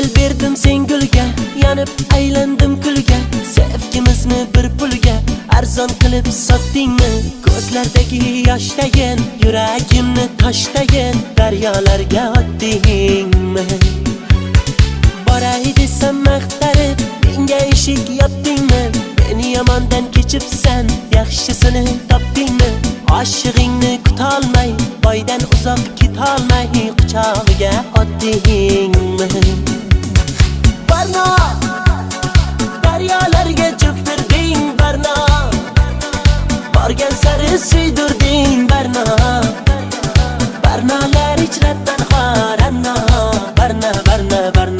Dil berdim sen gulga, yanib aylandim kulga. Sevgimizni bir pulga arzon qilib sotdingmi? Ko'zlardagi yoshdayin yuragimni toshdayin daryolarga otdingmi? Boray desam maqtarib menga eshik yopdingmi? Meni yomondan kechibsan, yaxshisini topdingmi? Oshig'ingni kutolmay, boydan uzoq ketolmay quchog'iga otdingmi? Barno daryolarga cho'ktirding Barno, borgan sari suydirding Barno. Barnolar ichra tanho Barno, Barno, Barno, Barno.